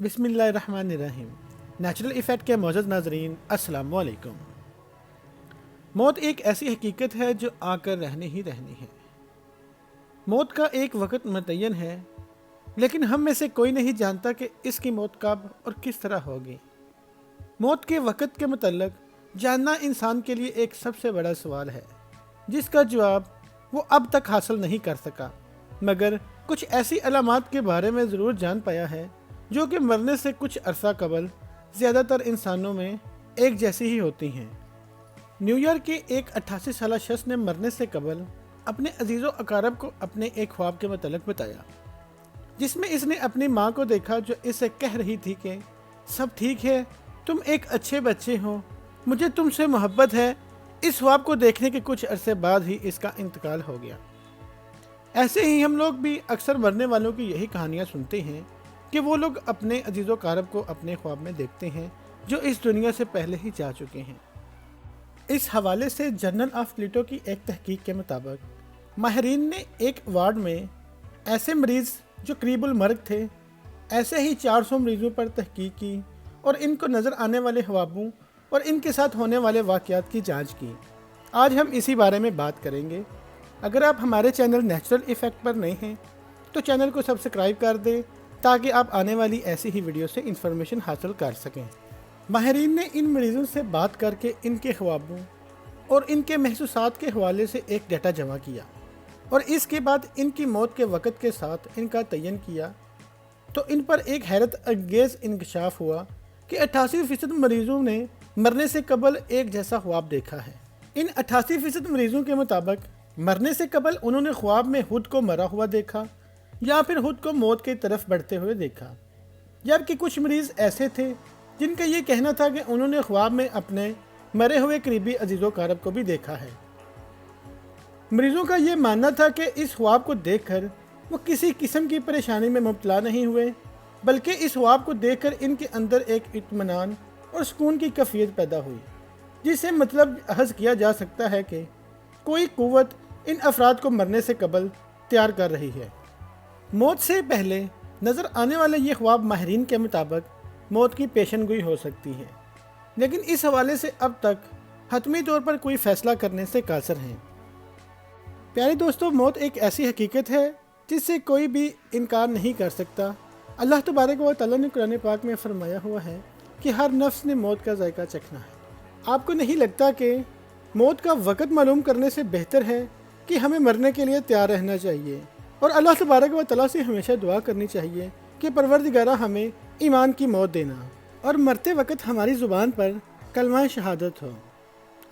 بسم اللہ الرحمن الرحیم۔ نیچرل ایفیکٹ کے معزز ناظرین، السلام علیکم۔ موت ایک ایسی حقیقت ہے جو آ کر رہنی ہی رہنی ہے۔ موت کا ایک وقت متعین ہے، لیکن ہم میں سے کوئی نہیں جانتا کہ اس کی موت کب اور کس طرح ہوگی۔ موت کے وقت کے متعلق جاننا انسان کے لیے ایک سب سے بڑا سوال ہے، جس کا جواب وہ اب تک حاصل نہیں کر سکا، مگر کچھ ایسی علامات کے بارے میں ضرور جان پایا ہے جو کہ مرنے سے کچھ عرصہ قبل زیادہ تر انسانوں میں ایک جیسی ہی ہوتی ہیں۔ نیو یارک کے ایک 88 سالہ شخص نے مرنے سے قبل اپنے عزیز و اقارب کو اپنے ایک خواب کے متعلق بتایا، جس میں اس نے اپنی ماں کو دیکھا جو اسے کہہ رہی تھی کہ سب ٹھیک ہے، تم ایک اچھے بچے ہو، مجھے تم سے محبت ہے۔ اس خواب کو دیکھنے کے کچھ عرصے بعد ہی اس کا انتقال ہو گیا۔ ایسے ہی ہم لوگ بھی اکثر مرنے والوں کی یہی کہانیاں سنتے ہیں کہ وہ لوگ اپنے عزیز و اقارب کو اپنے خواب میں دیکھتے ہیں جو اس دنیا سے پہلے ہی جا چکے ہیں۔ اس حوالے سے جرنل آف پلیٹو کی ایک تحقیق کے مطابق ماہرین نے ایک وارڈ میں ایسے مریض جو قریب المرگ تھے، ایسے ہی 400 مریضوں پر تحقیق کی اور ان کو نظر آنے والے خوابوں اور ان کے ساتھ ہونے والے واقعات کی جانچ کی۔ آج ہم اسی بارے میں بات کریں گے۔ اگر آپ ہمارے چینل نیچرل ایفیکٹ پر نئے ہیں تو چینل کو سبسکرائب کر دیں تاکہ آپ آنے والی ایسی ہی ویڈیو سے انفارمیشن حاصل کر سکیں۔ ماہرین نے ان مریضوں سے بات کر کے ان کے خوابوں اور ان کے محسوسات کے حوالے سے ایک ڈیٹا جمع کیا، اور اس کے بعد ان کی موت کے وقت کے ساتھ ان کا تعین کیا، تو ان پر ایک حیرت انگیز انکشاف ہوا کہ 88% مریضوں نے مرنے سے قبل ایک جیسا خواب دیکھا ہے۔ ان 88% مریضوں کے مطابق مرنے سے قبل انہوں نے خواب میں خود کو مرا ہوا دیکھا یا پھر خود کو موت کی طرف بڑھتے ہوئے دیکھا، جبکہ کچھ مریض ایسے تھے جن کا یہ کہنا تھا کہ انہوں نے خواب میں اپنے مرے ہوئے قریبی عزیز و اقارب کو بھی دیکھا ہے۔ مریضوں کا یہ ماننا تھا کہ اس خواب کو دیکھ کر وہ کسی قسم کی پریشانی میں مبتلا نہیں ہوئے، بلکہ اس خواب کو دیکھ کر ان کے اندر ایک اطمینان اور سکون کی کیفیت پیدا ہوئی، جس سے مطلب اخذ کیا جا سکتا ہے کہ کوئی قوت ان افراد کو مرنے سے قبل تیار کر رہی ہے۔ موت سے پہلے نظر آنے والے یہ خواب ماہرین کے مطابق موت کی پیشن گوئی ہو سکتی ہے، لیکن اس حوالے سے اب تک حتمی طور پر کوئی فیصلہ کرنے سے قاصر ہیں۔ پیارے دوستو، موت ایک ایسی حقیقت ہے جس سے کوئی بھی انکار نہیں کر سکتا۔ اللہ تبارک و تعالیٰ نے قرآن پاک میں فرمایا ہوا ہے کہ ہر نفس نے موت کا ذائقہ چکھنا ہے۔ آپ کو نہیں لگتا کہ موت کا وقت معلوم کرنے سے بہتر ہے کہ ہمیں مرنے کے لیے تیار رہنا چاہیے اور اللہ تبارک و تعالیٰ سے ہمیشہ دعا کرنی چاہیے کہ پروردگارہ ہمیں ایمان کی موت دینا اور مرتے وقت ہماری زبان پر کلمہ شہادت ہو،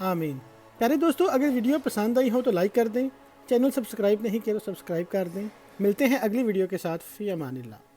آمین۔ پیارے دوستو، اگر ویڈیو پسند آئی ہو تو لائک کر دیں، چینل سبسکرائب نہیں کیا تو سبسکرائب کر دیں۔ ملتے ہیں اگلی ویڈیو کے ساتھ، فی امان اللہ۔